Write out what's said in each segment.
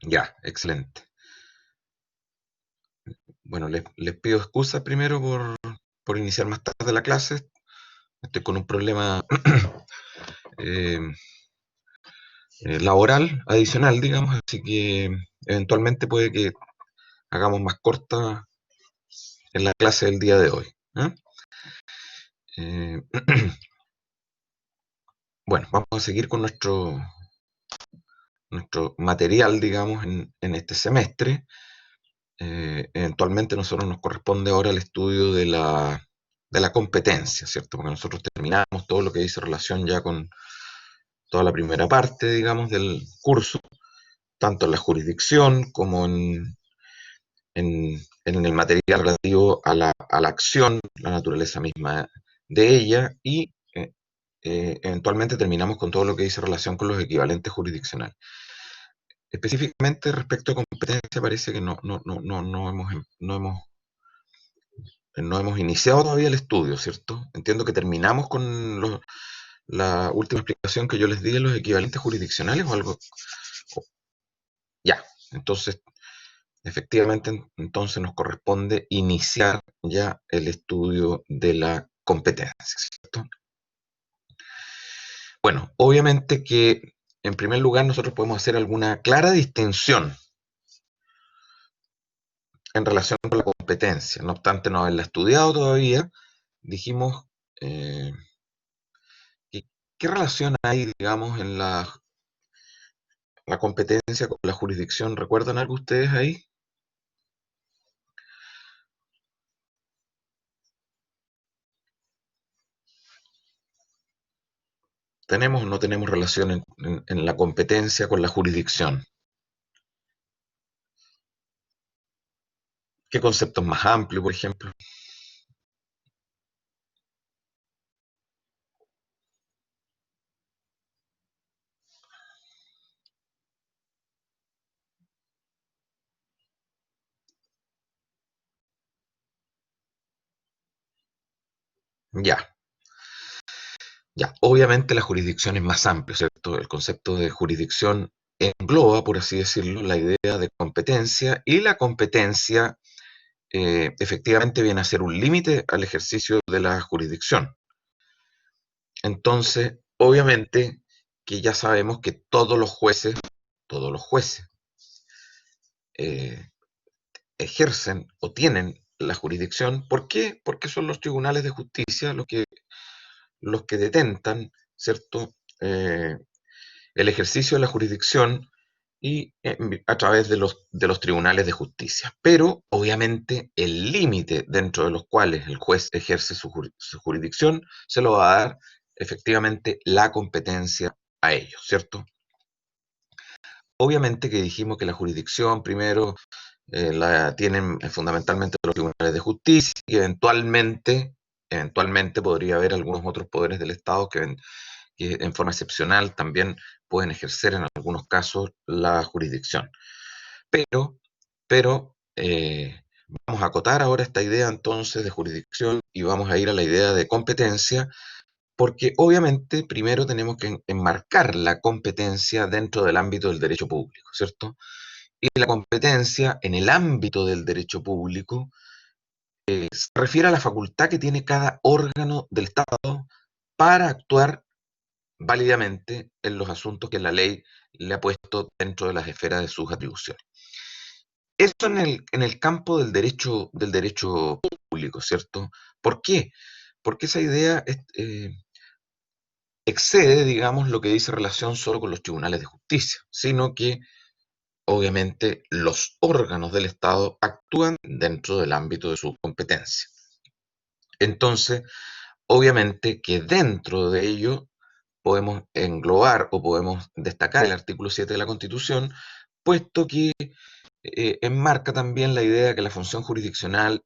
Ya, excelente. Bueno, les pido excusas primero por iniciar más tarde la clase. Estoy con un problema eh, laboral adicional, digamos, así que eventualmente puede que hagamos más corta en la clase del día de hoy. ¿Eh? Eh, bueno, vamos a seguir con nuestro material, digamos, en este semestre. Eventualmente a nosotros nos corresponde ahora el estudio de la competencia, ¿cierto? Porque nosotros terminamos todo lo que dice relación ya con toda la primera parte, digamos, del curso, tanto en la jurisdicción como en el material relativo a la acción, la naturaleza misma de ella, y eventualmente terminamos con todo lo que dice relación con los equivalentes jurisdiccionales. Específicamente respecto a competencia, parece que no hemos iniciado todavía el estudio, ¿cierto? Entiendo que terminamos con la última explicación que yo les di de los equivalentes jurisdiccionales o algo. Ya, entonces, efectivamente, entonces nos corresponde iniciar ya el estudio de la competencia, ¿cierto? Bueno, obviamente que en primer lugar nosotros podemos hacer alguna clara distinción en relación con la competencia. No obstante no haberla estudiado todavía, dijimos, eh, ¿qué relación hay, digamos, en la competencia con la jurisdicción? ¿Recuerdan algo ustedes ahí? ¿Tenemos o no tenemos relación en la competencia con la jurisdicción? ¿Qué conceptos más amplios, por ejemplo? Ya, ya. Obviamente la jurisdicción es más amplia, ¿cierto? El concepto de jurisdicción engloba, por así decirlo, la idea de competencia, y la competencia efectivamente viene a ser un límite al ejercicio de la jurisdicción. Entonces, obviamente que ya sabemos que todos los jueces eh, ejercen o tienen la jurisdicción. ¿Por qué? Porque son los tribunales de justicia los que detentan, ¿cierto? El ejercicio de la jurisdicción y a través de los tribunales de justicia. Pero, obviamente, el límite dentro de los cuales el juez ejerce su jurisdicción se lo va a dar efectivamente la competencia a ellos, ¿cierto? Obviamente que dijimos que la jurisdicción primero la tienen fundamentalmente los tribunales de justicia, y eventualmente podría haber algunos otros poderes del Estado que en forma excepcional también pueden ejercer en algunos casos la jurisdicción. Pero vamos a acotar ahora esta idea entonces de jurisdicción y vamos a ir a la idea de competencia, porque obviamente primero tenemos que enmarcar la competencia dentro del ámbito del derecho público, ¿cierto? Y la competencia en el ámbito del derecho público se refiere a la facultad que tiene cada órgano del Estado para actuar válidamente en los asuntos que la ley le ha puesto dentro de las esferas de sus atribuciones. Eso en el campo del derecho público, ¿cierto? ¿Por qué? Porque esa idea excede, digamos, lo que dice relación solo con los tribunales de justicia, sino que obviamente los órganos del Estado actúan dentro del ámbito de su competencia. Entonces, obviamente que dentro de ello podemos englobar o podemos destacar el artículo 7 de la Constitución, puesto que enmarca también la idea de que la función jurisdiccional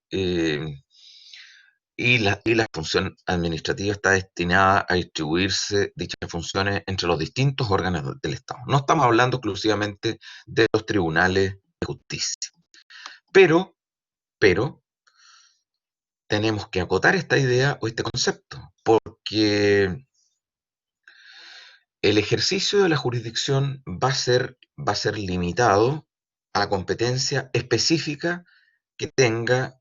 y la función administrativa está destinada a distribuirse dichas funciones entre los distintos órganos del Estado. No estamos hablando exclusivamente de los tribunales de justicia. Pero tenemos que acotar esta idea o este concepto, porque el ejercicio de la jurisdicción va a ser limitado a la competencia específica que tenga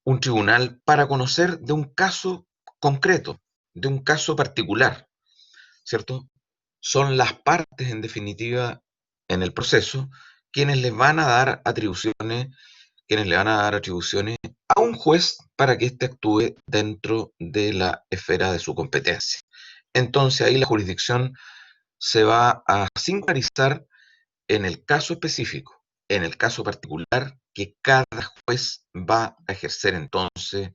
un tribunal para conocer de un caso concreto, de un caso particular, ¿cierto? Son las partes, en definitiva, en el proceso, quienes les van a dar atribuciones, quienes le van a dar atribuciones a un juez para que éste actúe dentro de la esfera de su competencia. Entonces ahí la jurisdicción se va a singularizar en el caso específico, en el caso particular que cada juez va a ejercer entonces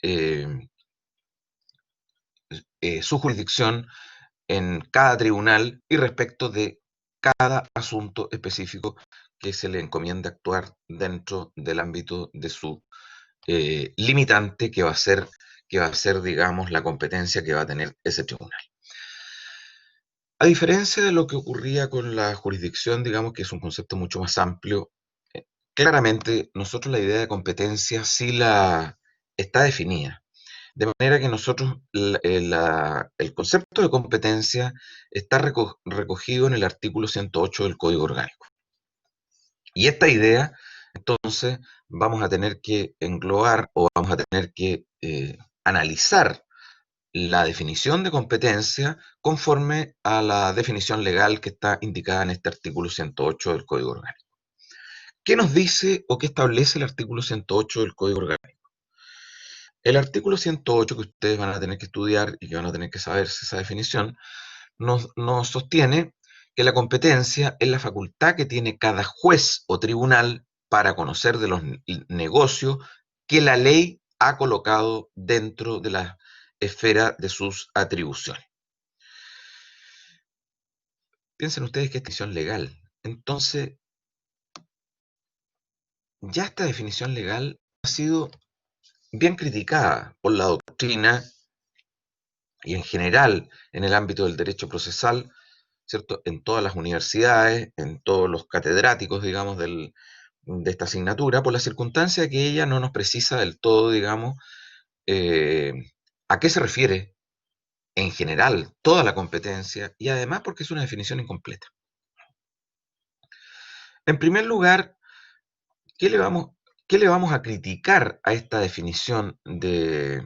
eh, su jurisdicción en cada tribunal y respecto de cada asunto específico que se le encomienda actuar dentro del ámbito de su limitante que va a ser, digamos, la competencia que va a tener ese tribunal. A diferencia de lo que ocurría con la jurisdicción, digamos que es un concepto mucho más amplio, eh, claramente nosotros la idea de competencia sí la está definida. De manera que nosotros, el concepto de competencia está recogido en el artículo 108 del Código Orgánico. Y esta idea, entonces, vamos a tener que englobar o vamos a tener que analizar la definición de competencia conforme a la definición legal que está indicada en este artículo 108 del Código Orgánico. ¿Qué nos dice o qué establece el artículo 108 del Código Orgánico? El artículo 108 que ustedes van a tener que estudiar y que van a tener que saberse esa definición, nos sostiene que la competencia es la facultad que tiene cada juez o tribunal para conocer de los negocios que la ley ha colocado dentro de la esfera de sus atribuciones. Piensen ustedes que es definición legal. Entonces, ya esta definición legal ha sido bien criticada por la doctrina y en general en el ámbito del derecho procesal, ¿cierto? En todas las universidades, en todos los catedráticos, digamos, de esta asignatura, por la circunstancia que ella no nos precisa del todo, digamos, eh, a qué se refiere en general toda la competencia y además porque es una definición incompleta. En primer lugar, ¿qué le vamos, qué le vamos a criticar a esta definición de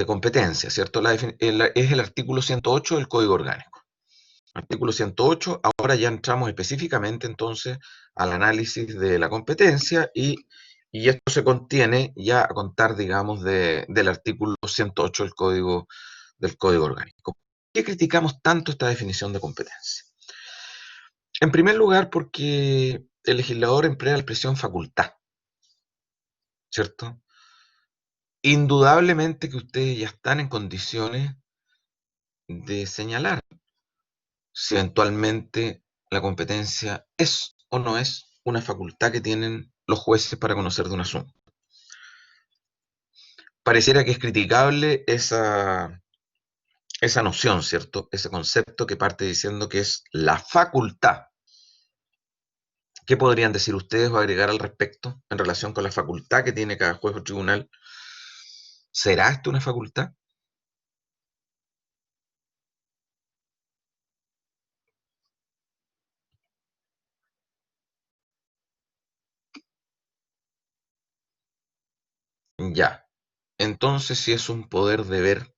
competencia, ¿cierto? Es el artículo 108 del Código Orgánico. Artículo 108, ahora ya entramos específicamente entonces al análisis de la competencia y esto se contiene ya a contar, digamos, del artículo 108 del Código Orgánico. ¿Por qué criticamos tanto esta definición de competencia? En primer lugar, porque el legislador emplea la expresión facultad, ¿cierto? Indudablemente que ustedes ya están en condiciones de señalar si eventualmente la competencia es o no es una facultad que tienen los jueces para conocer de un asunto. Pareciera que es criticable esa noción, ¿cierto? Ese concepto que parte diciendo que es la facultad. ¿Qué podrían decir ustedes o agregar al respecto en relación con la facultad que tiene cada juez o tribunal? ¿Será esto una facultad? Ya. Entonces, si es un poder deber,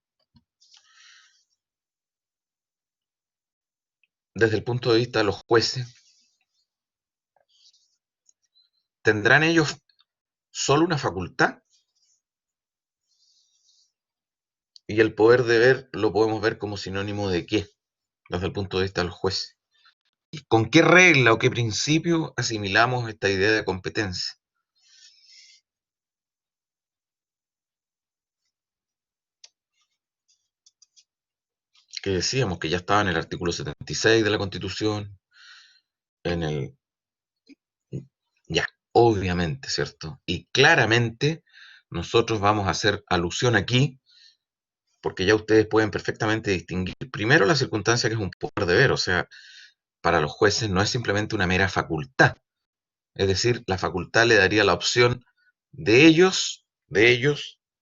desde el punto de vista de los jueces, ¿tendrán ellos solo una facultad? Y el poder deber lo podemos ver como sinónimo de qué, desde el punto de vista del juez. ¿Y con qué regla o qué principio asimilamos esta idea de competencia? Que decíamos que ya estaba en el artículo 76 de la Constitución, en el... Ya, obviamente, ¿cierto? Y claramente nosotros vamos a hacer alusión aquí, porque ya ustedes pueden perfectamente distinguir primero la circunstancia que es un poder deber, o sea, para los jueces no es simplemente una mera facultad, es decir, la facultad le daría la opción de ellos,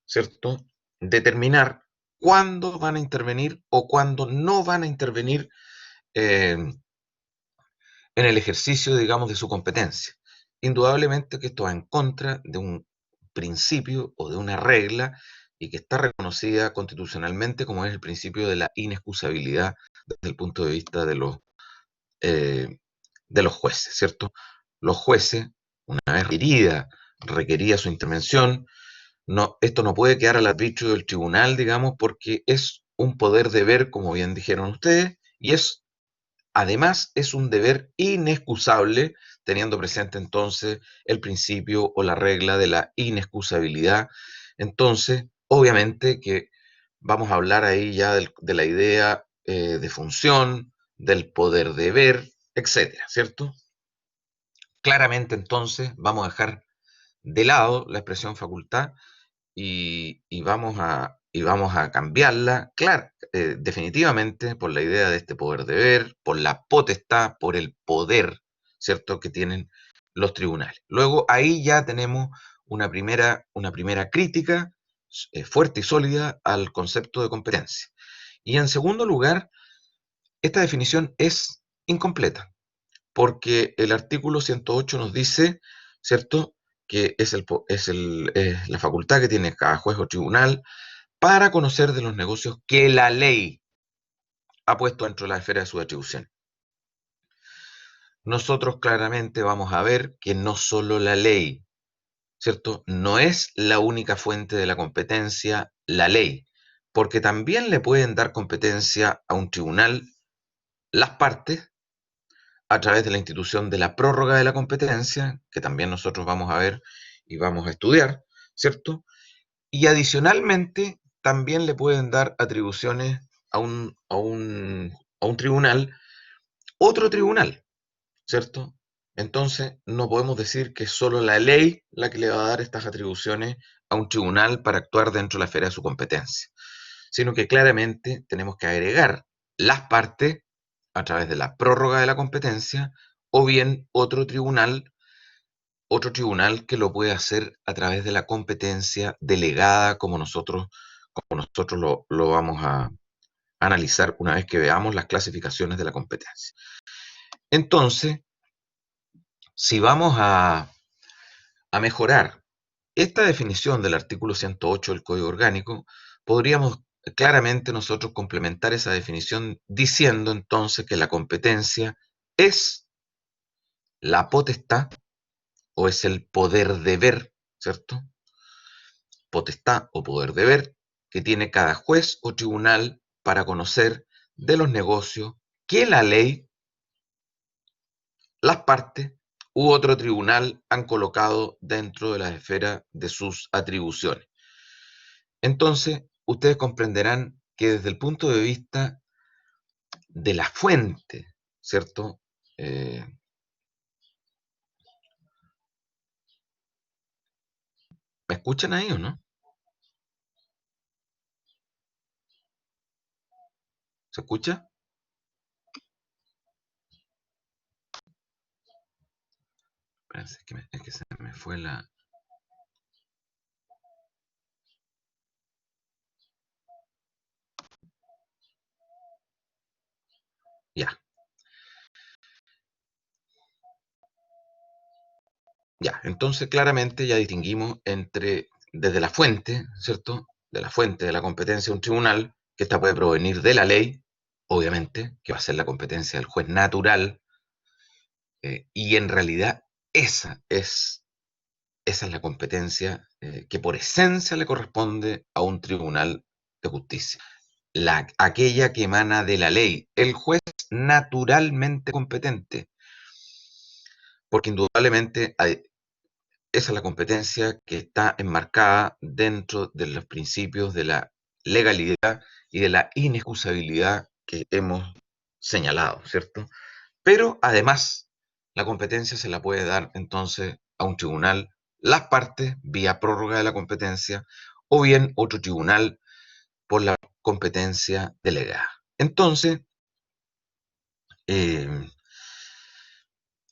¿cierto?, determinar cuándo van a intervenir o cuándo no van a intervenir eh, en el ejercicio, digamos, de su competencia. Indudablemente que esto va en contra de un principio o de una regla y que está reconocida constitucionalmente como es el principio de la inexcusabilidad desde el punto de vista eh, de los jueces, ¿cierto? Los jueces, una vez requerida su intervención, no, esto no puede quedar al arbitrio del tribunal, digamos, porque es un poder deber, como bien dijeron ustedes, y es además es un deber inexcusable, teniendo presente entonces el principio o la regla de la inexcusabilidad. Entonces, obviamente que vamos a hablar ahí ya de la idea de función, del poder deber, etcétera, ¿cierto? Claramente entonces vamos a dejar de lado la expresión facultad y vamos a cambiarla, claro, definitivamente por la idea de este poder deber, por la potestad, por el poder, ¿cierto?, que tienen los tribunales. Luego ahí ya tenemos una primera crítica fuerte y sólida al concepto de competencia. Y en segundo lugar, esta definición es incompleta, porque el artículo 108 nos dice, ¿cierto?, que es la facultad que tiene cada juez o tribunal para conocer de los negocios que la ley ha puesto dentro de la esfera de su atribución. Nosotros claramente vamos a ver que no solo la ley, ¿cierto? No es la única fuente de la competencia la ley, porque también le pueden dar competencia a un tribunal las partes a través de la institución de la prórroga de la competencia, que también nosotros vamos a ver y vamos a estudiar, ¿cierto? Y adicionalmente, también le pueden dar atribuciones a un tribunal, otro tribunal, ¿cierto? Entonces, no podemos decir que es solo la ley la que le va a dar estas atribuciones a un tribunal para actuar dentro de la esfera de su competencia, sino que claramente tenemos que agregar las partes a través de la prórroga de la competencia o bien otro tribunal que lo puede hacer a través de la competencia delegada como nosotros lo vamos a analizar una vez que veamos las clasificaciones de la competencia. Entonces, si vamos a mejorar esta definición del artículo 108 del Código Orgánico, podríamos claramente nosotros complementar esa definición diciendo entonces que la competencia es la potestad o es el poder deber, ¿cierto? Potestad o poder deber que tiene cada juez o tribunal para conocer de los negocios que la ley, las partes u otro tribunal han colocado dentro de la esfera de sus atribuciones. Entonces, ustedes comprenderán que desde el punto de vista de la fuente, ¿cierto? ¿Me escuchan ahí o no? ¿Se escucha? Espérense, es que se me fue la... Ya, ya. Entonces, claramente ya distinguimos desde la fuente, ¿cierto? De la fuente de la competencia de un tribunal, que esta puede provenir de la ley, obviamente, que va a ser la competencia del juez natural, y en realidad esa es, esa es la competencia que por esencia le corresponde a un tribunal de justicia. Aquella que emana de la ley, el juez naturalmente competente, porque indudablemente esa es la competencia que está enmarcada dentro de los principios de la legalidad y de la inexcusabilidad que hemos señalado, ¿cierto? Pero además, la competencia se la puede dar entonces a un tribunal, las partes vía prórroga de la competencia, o bien otro tribunal por la competencia delegada. Entonces, eh,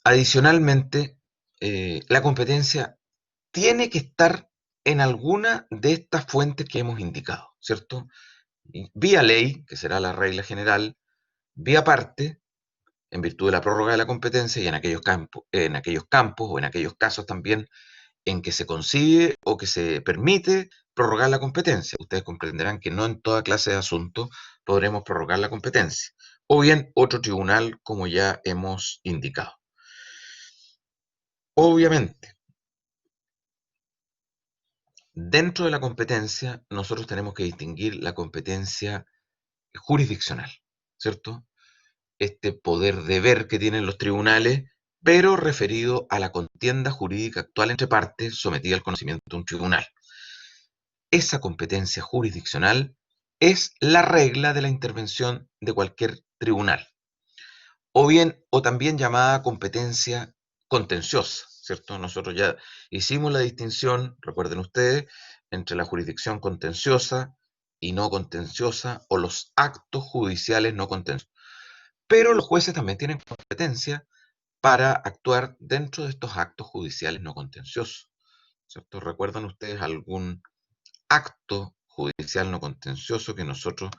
adicionalmente, la competencia tiene que estar en alguna de estas fuentes que hemos indicado, ¿cierto? vía ley, que será la regla general, vía parte, en virtud de la prórroga de la competencia, y en aquellos campos o en aquellos casos también en que se consigue o que se permite prorrogar la competencia. Ustedes comprenderán que no en toda clase de asuntos podremos prorrogar la competencia. O bien otro tribunal, como ya hemos indicado. Obviamente, dentro de la competencia, nosotros tenemos que distinguir la competencia jurisdiccional, ¿cierto? Este poder de ver que tienen los tribunales, pero referido a la contienda jurídica actual entre partes sometida al conocimiento de un tribunal. Esa competencia jurisdiccional es la regla de la intervención de cualquier tribunal, o bien, o también llamada competencia contenciosa, ¿cierto? Nosotros ya hicimos la distinción, recuerden ustedes, entre la jurisdicción contenciosa y no contenciosa, o los actos judiciales no contenciosos. Pero los jueces también tienen competencia para actuar dentro de estos actos judiciales no contenciosos, ¿cierto? ¿Recuerdan ustedes algún acto judicial no contencioso que nosotros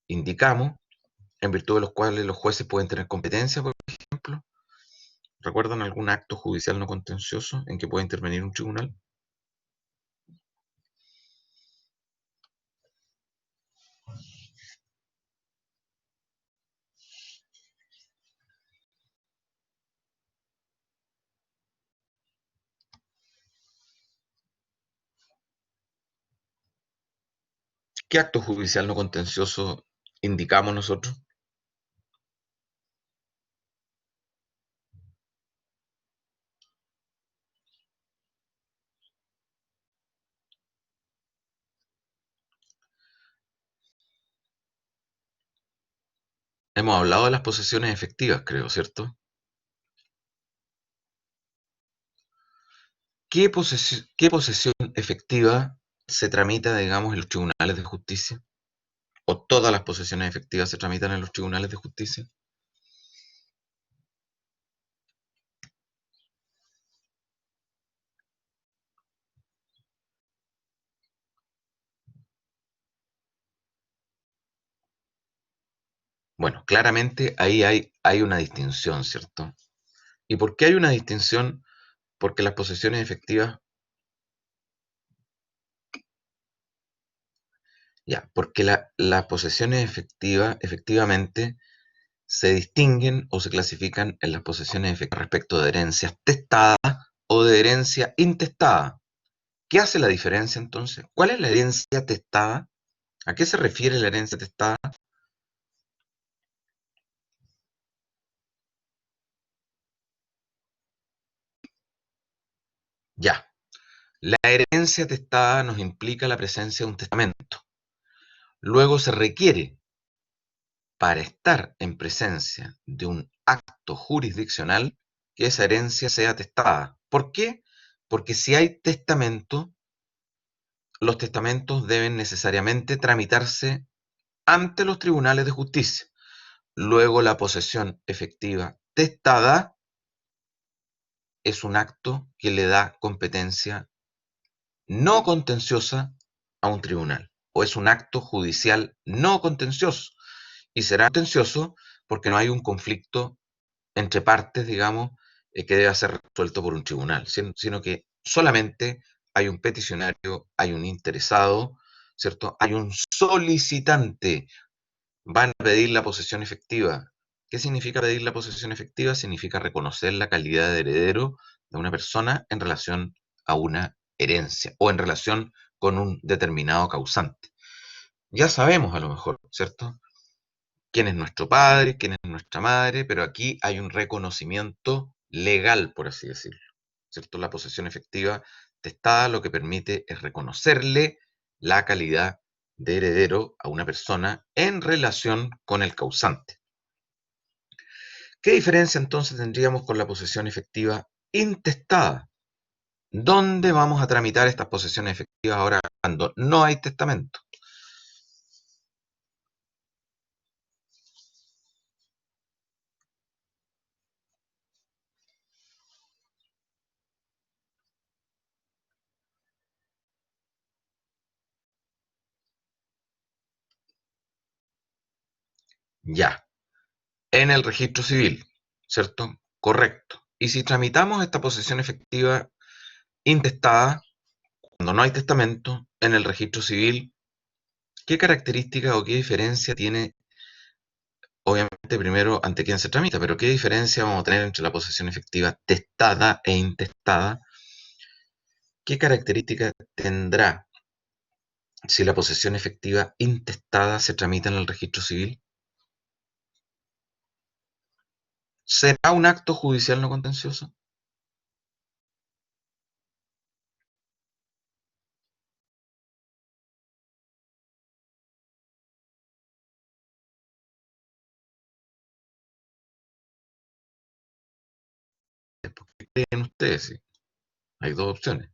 indicamos, en virtud de los cuales los jueces pueden tener competencia, por ejemplo? ¿Recuerdan algún acto judicial no contencioso en que pueda intervenir un tribunal? ¿Qué acto judicial no contencioso indicamos nosotros? Hemos hablado de las posesiones efectivas, creo, ¿cierto? ¿Qué posesión efectiva se tramita, digamos, en los tribunales de justicia? ¿O todas las posesiones efectivas se tramitan en los tribunales de justicia? Bueno, claramente ahí hay una distinción, ¿cierto? ¿Y por qué hay una distinción? Porque las posesiones efectivas, ya, porque las posesiones efectivas efectivamente se distinguen o se clasifican en las posesiones efectivas respecto de herencias testadas o de herencia intestada. ¿Qué hace la diferencia entonces? ¿Cuál es la herencia testada? ¿A qué se refiere la herencia testada? Ya, la herencia testada nos implica la presencia de un testamento. Luego se requiere, para estar en presencia de un acto jurisdiccional, que esa herencia sea testada. ¿Por qué? Porque si hay testamento, los testamentos deben necesariamente tramitarse ante los tribunales de justicia. Luego, la posesión efectiva testada es un acto que le da competencia no contenciosa a un tribunal, o es un acto judicial no contencioso, y será contencioso porque no hay un conflicto entre partes, digamos, que debe ser resuelto por un tribunal, sino que solamente hay un peticionario, hay un interesado, ¿cierto? Hay un solicitante. Van a pedir la posesión efectiva. ¿Qué significa pedir la posesión efectiva? Significa reconocer la calidad de heredero de una persona en relación a una herencia o en relación con un determinado causante. Ya sabemos a lo mejor, ¿cierto? Quién es nuestro padre, quién es nuestra madre, pero aquí hay un reconocimiento legal, por así decirlo, ¿cierto? La posesión efectiva testada lo que permite es reconocerle la calidad de heredero a una persona en relación con el causante. ¿Qué diferencia entonces tendríamos con la posesión efectiva intestada? ¿Dónde vamos a tramitar estas posesiones efectivas ahora cuando no hay testamento? Ya, en el registro civil, ¿cierto? Correcto. Y si tramitamos esta posesión efectiva intestada, cuando no hay testamento, en el registro civil, ¿qué característica o qué diferencia tiene, obviamente primero ante quién se tramita, pero qué diferencia vamos a tener entre la posesión efectiva testada e intestada? ¿Qué característica tendrá si la posesión efectiva intestada se tramita en el registro civil? ¿Será un acto judicial no contencioso? ¿Qué creen ustedes? Sí, hay dos opciones,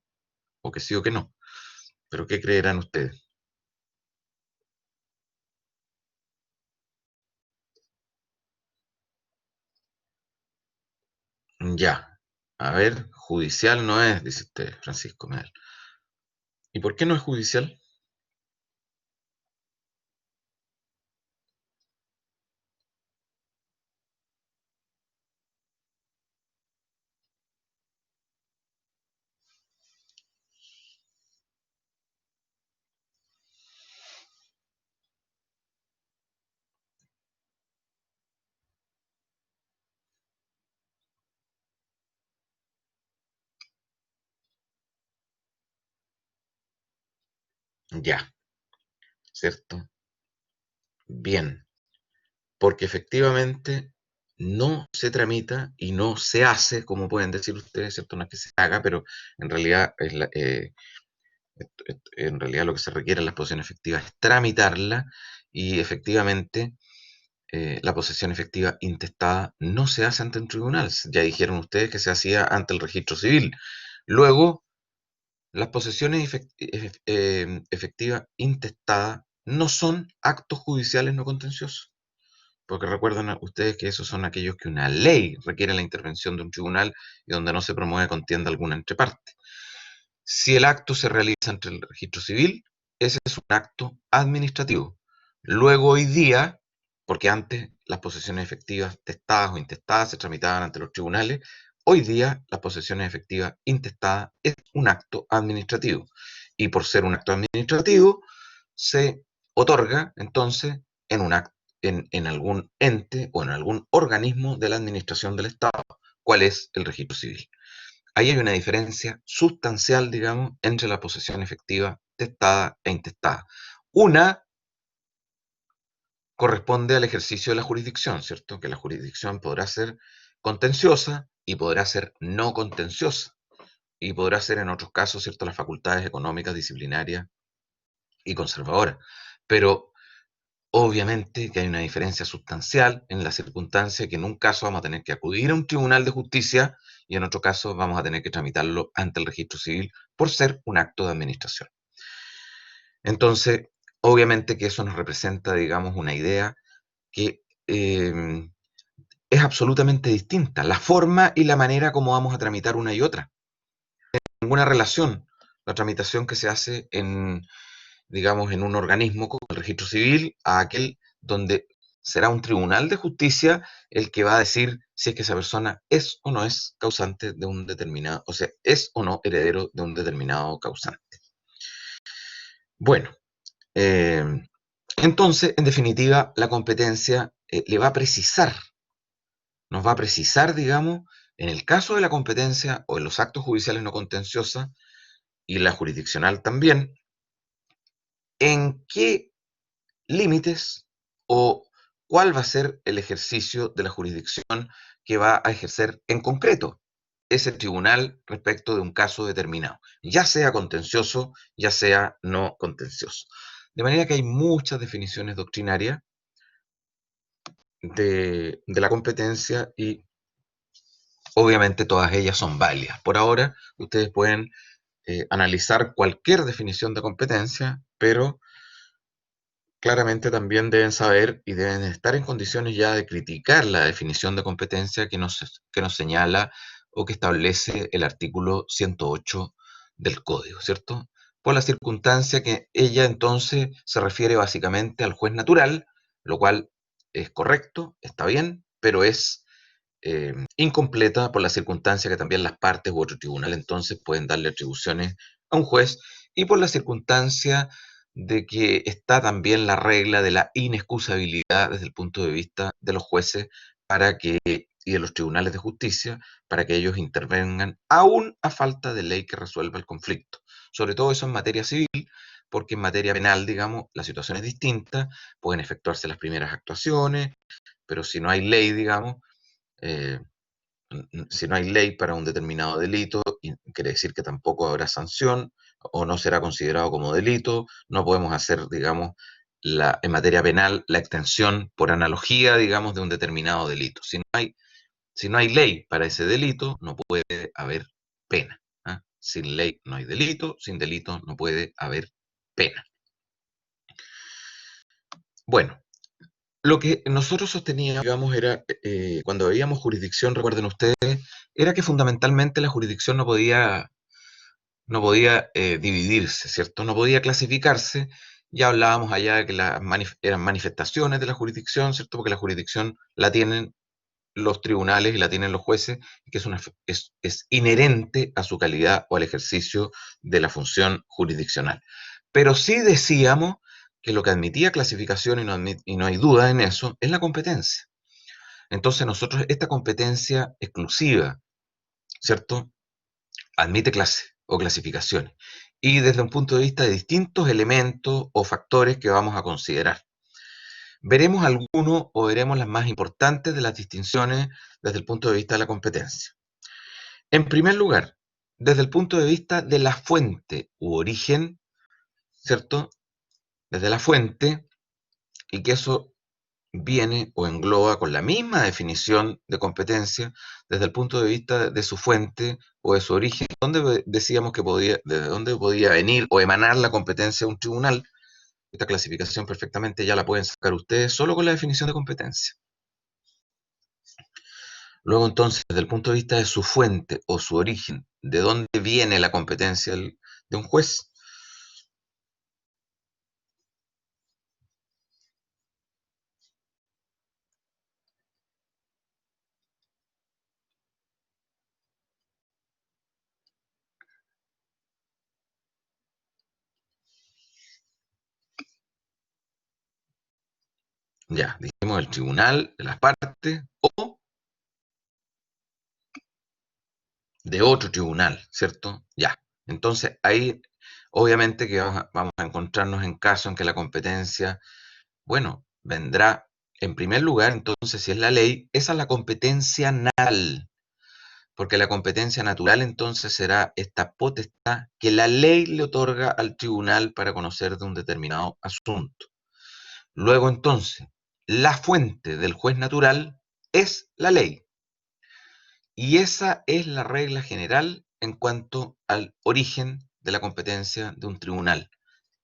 o que sí o que no. Pero ¿qué creerán ustedes? Ya. A ver, judicial no es, dice usted, Francisco Medel. ¿Y por qué no es judicial? Ya, ¿cierto? Bien, porque efectivamente no se tramita y no se hace, como pueden decir ustedes, ¿cierto? No es que se haga, pero en realidad, en realidad lo que se requiere en la posesión efectiva es tramitarla y efectivamente la posesión efectiva intestada no se hace ante un tribunal. Ya dijeron ustedes que se hacía ante el registro civil. Luego, las posesiones efectivas intestadas no son actos judiciales no contenciosos. Porque recuerden ustedes que esos son aquellos que una ley requiere la intervención de un tribunal y donde no se promueve contienda alguna entre partes. Si el acto se realiza entre el registro civil, ese es un acto administrativo. Luego hoy día, porque antes las posesiones efectivas testadas o intestadas se tramitaban ante los tribunales, hoy día las posesiones efectivas intestadas es un acto administrativo. Y por ser un acto administrativo, se otorga entonces en, un act en algún ente o en algún organismo de la administración del Estado, cuál es el registro civil. Ahí hay una diferencia sustancial, digamos, entre la posesión efectiva testada e intestada. Una corresponde al ejercicio de la jurisdicción, ¿cierto? Que la jurisdicción podrá ser contenciosa y podrá ser no contenciosa. Y podrá ser en otros casos, ¿cierto? Las facultades económicas, disciplinarias y conservadoras. Pero obviamente que hay una diferencia sustancial en la circunstancia que en un caso vamos a tener que acudir a un tribunal de justicia y en otro caso vamos a tener que tramitarlo ante el registro civil por ser un acto de administración. Entonces, obviamente que eso nos representa, digamos, una idea que es absolutamente distinta, la forma y la manera como vamos a tramitar una y otra. Ninguna relación la tramitación que se hace en, digamos, en un organismo como el registro civil a aquel donde será un tribunal de justicia el que va a decir si es que esa persona es o no es causante de un determinado, o sea, es o no heredero de un determinado causante. Bueno, eh, entonces, en definitiva, la competencia le va a precisar, nos va a precisar, digamos, en el caso de la competencia o en los actos judiciales no contenciosos y la jurisdiccional también, en qué límites o cuál va a ser el ejercicio de la jurisdicción que va a ejercer en concreto ese tribunal respecto de un caso determinado, ya sea contencioso, ya sea no contencioso. De manera que hay muchas definiciones doctrinarias de la competencia y obviamente todas ellas son válidas. Por ahora, ustedes pueden analizar cualquier definición de competencia, pero claramente también deben saber y deben estar en condiciones ya de criticar la definición de competencia que nos señala o que establece el artículo 108 del Código, ¿cierto? Por la circunstancia que ella entonces se refiere básicamente al juez natural, lo cual es correcto, está bien, pero es incompleta por la circunstancia que también las partes u otro tribunal entonces pueden darle atribuciones a un juez y por la circunstancia de que está también la regla de la inexcusabilidad desde el punto de vista de los jueces para que, y de los tribunales de justicia para que ellos intervengan aún a falta de ley que resuelva el conflicto. Sobre todo eso en materia civil, porque en materia penal, digamos, la situación es distinta, pueden efectuarse las primeras actuaciones, pero si no hay ley, digamos, eh, si no hay ley para un determinado delito, quiere decir que tampoco habrá sanción o no será considerado como delito. No podemos hacer, digamos, en materia penal la extensión por analogía, digamos, de un determinado delito. Si no hay ley para ese delito, no puede haber pena. ¿Ah? Sin ley no hay delito, sin delito no puede haber pena. Bueno, lo que nosotros sosteníamos, digamos, era, cuando veíamos jurisdicción, recuerden ustedes, era que fundamentalmente la jurisdicción no podía dividirse, ¿cierto? No podía clasificarse. Ya hablábamos allá de que eran manifestaciones de la jurisdicción, ¿cierto? Porque la jurisdicción la tienen los tribunales y la tienen los jueces, que es inherente a su calidad o al ejercicio de la función jurisdiccional. Pero sí decíamos que lo que admitía clasificación, y no hay duda en eso, es la competencia. Entonces nosotros, esta competencia exclusiva, ¿cierto? Admite clase o clasificaciones. Y desde un punto de vista de distintos elementos o factores que vamos a considerar. Veremos algunos o veremos las más importantes de las distinciones desde el punto de vista de la competencia. En primer lugar, desde el punto de vista de la fuente u origen, ¿cierto? Desde la fuente, y que eso viene o engloba con la misma definición de competencia desde el punto de vista de su fuente o de su origen, donde decíamos que desde dónde podía venir o emanar la competencia de un tribunal. Esta clasificación perfectamente ya la pueden sacar ustedes solo con la definición de competencia. Luego entonces, desde el punto de vista de su fuente o su origen, de dónde viene la competencia de un juez. Ya, dijimos el tribunal de las partes o de otro tribunal, ¿cierto? Ya. Entonces ahí obviamente que vamos a encontrarnos en casos en que la competencia, bueno, vendrá en primer lugar, entonces si es la ley, esa es la competencia natural, porque la competencia natural entonces será esta potestad que la ley le otorga al tribunal para conocer de un determinado asunto. Luego entonces, la fuente del juez natural es la ley. Y esa es la regla general en cuanto al origen de la competencia de un tribunal.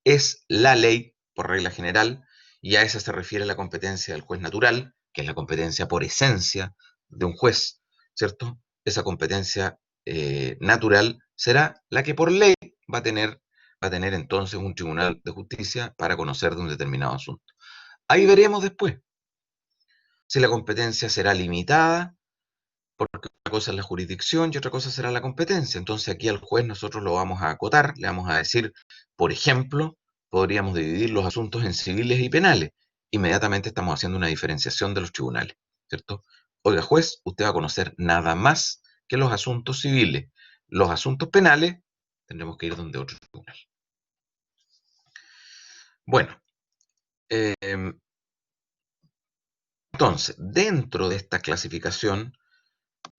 Es la ley, por regla general, y a esa se refiere la competencia del juez natural, que es la competencia por esencia de un juez, ¿cierto? Esa competencia natural será la que por ley va a tener entonces un tribunal de justicia para conocer de un determinado asunto. Ahí veremos después si la competencia será limitada, porque una cosa es la jurisdicción y otra cosa será la competencia. Entonces aquí al juez nosotros lo vamos a acotar, le vamos a decir, por ejemplo, podríamos dividir los asuntos en civiles y penales. Inmediatamente estamos haciendo una diferenciación de los tribunales, ¿cierto? Oiga, juez, usted va a conocer nada más que los asuntos civiles. Los asuntos penales tendremos que ir donde otro tribunal. Bueno, entonces, dentro de esta clasificación,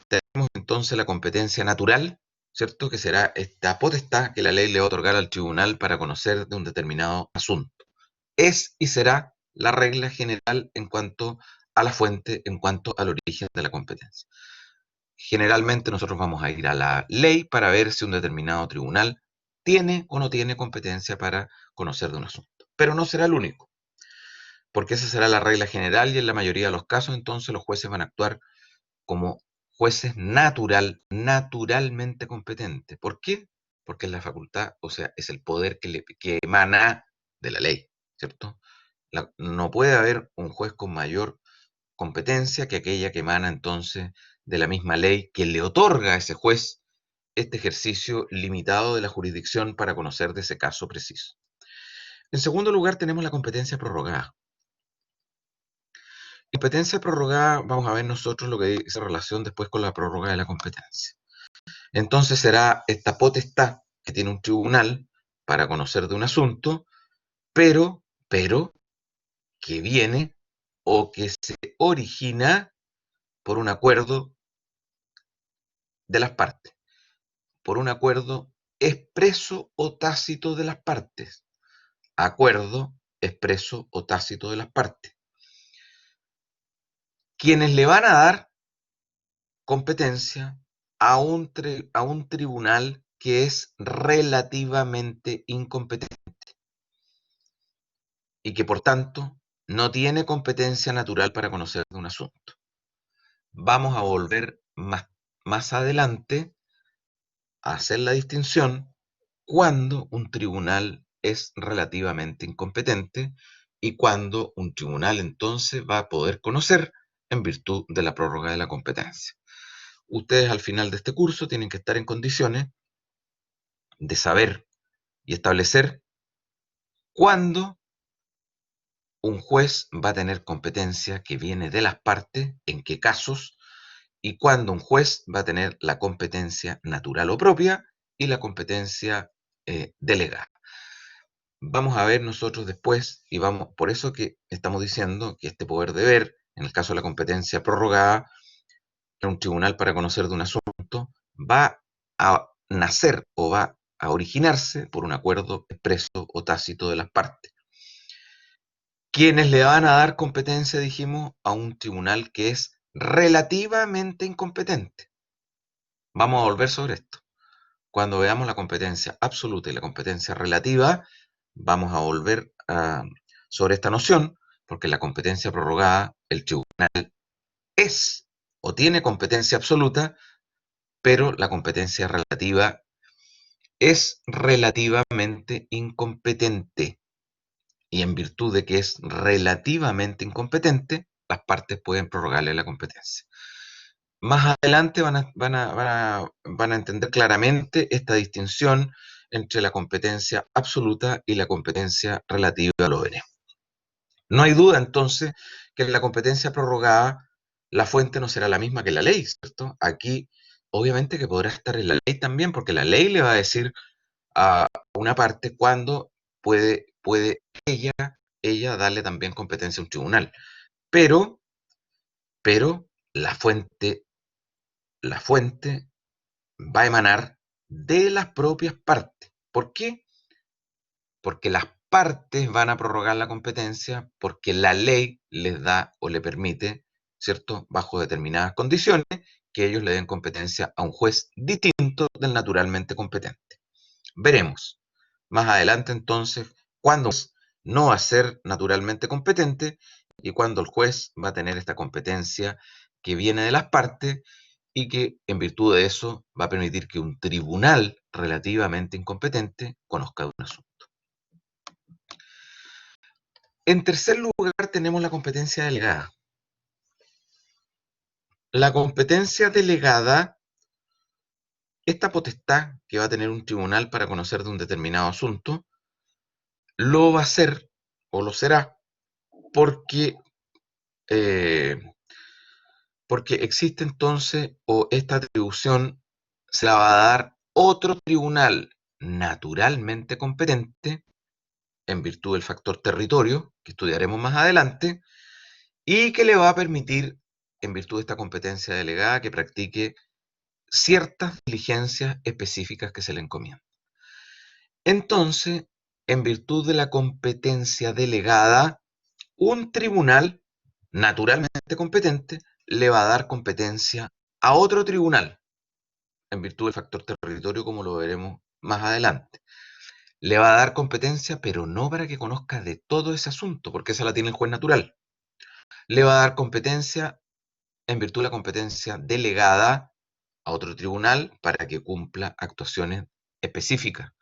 tenemos entonces la competencia natural, ¿cierto? Que será esta potestad que la ley le va a otorgar al tribunal para conocer de un determinado asunto. Es y será la regla general en cuanto a la fuente, en cuanto al origen de la competencia. Generalmente nosotros vamos a ir a la ley para ver si un determinado tribunal tiene o no tiene competencia para conocer de un asunto. Pero no será el único, porque esa será la regla general y en la mayoría de los casos entonces los jueces van a actuar como jueces naturalmente competentes. ¿Por qué? Porque es la facultad, o sea, es el poder que emana de la ley, ¿cierto? no puede haber un juez con mayor competencia que aquella que emana entonces de la misma ley que le otorga a ese juez este ejercicio limitado de la jurisdicción para conocer de ese caso preciso. En segundo lugar, tenemos la competencia prorrogada. Competencia prorrogada, vamos a ver nosotros lo que dice relación después con la prórroga de la competencia. Entonces será esta potestad que tiene un tribunal para conocer de un asunto, pero que viene o que se origina por un acuerdo de las partes, por un acuerdo expreso o tácito de las partes. Acuerdo expreso o tácito de las partes. Quienes le van a dar competencia a un tribunal que es relativamente incompetente y que por tanto no tiene competencia natural para conocer de un asunto. Vamos a volver más adelante a hacer la distinción cuando un tribunal es relativamente incompetente y cuando un tribunal entonces va a poder conocer en virtud de la prórroga de la competencia. Ustedes al final de este curso tienen que estar en condiciones de saber y establecer cuándo un juez va a tener competencia que viene de las partes, en qué casos, y cuándo un juez va a tener la competencia natural o propia y la competencia delegada. Vamos a ver nosotros después, y vamos, por eso que estamos diciendo que este poder deber, en el caso de la competencia prorrogada, en un tribunal para conocer de un asunto, va a nacer o va a originarse por un acuerdo expreso o tácito de las partes. Quienes le van a dar competencia, dijimos, a un tribunal que es relativamente incompetente. Vamos a volver sobre esto. Cuando veamos la competencia absoluta y la competencia relativa, vamos a volver sobre esta noción, porque la competencia prorrogada, el tribunal es o tiene competencia absoluta, pero la competencia relativa es relativamente incompetente. Y en virtud de que es relativamente incompetente, las partes pueden prorrogarle la competencia. Más adelante van a entender claramente esta distinción entre la competencia absoluta y la competencia relativa, lo veremos. No hay duda entonces que en la competencia prorrogada la fuente no será la misma que la ley, ¿cierto? Aquí obviamente que podrá estar en la ley también, porque la ley le va a decir a una parte cuándo puede ella darle también competencia a un tribunal. Pero, pero la fuente va a emanar de las propias partes. ¿Por qué? Porque las partes van a prorrogar la competencia porque la ley les da o le permite, ¿cierto?, bajo determinadas condiciones, que ellos le den competencia a un juez distinto del naturalmente competente. Veremos más adelante entonces cuándo no va a ser naturalmente competente y cuándo el juez va a tener esta competencia que viene de las partes y que en virtud de eso va a permitir que un tribunal relativamente incompetente conozca de un asunto. En tercer lugar tenemos la competencia delegada. La competencia delegada, esta potestad que va a tener un tribunal para conocer de un determinado asunto, lo va a hacer o lo será porque, eh, porque existe entonces o esta atribución se la va a dar otro tribunal naturalmente competente en virtud del factor territorio, que estudiaremos más adelante, y que le va a permitir, en virtud de esta competencia delegada, que practique ciertas diligencias específicas que se le encomiendan. Entonces, en virtud de la competencia delegada, un tribunal naturalmente competente le va a dar competencia a otro tribunal, en virtud del factor territorio, como lo veremos más adelante. Le va a dar competencia, pero no para que conozca de todo ese asunto, porque esa la tiene el juez natural. Le va a dar competencia en virtud de la competencia delegada a otro tribunal para que cumpla actuaciones específicas,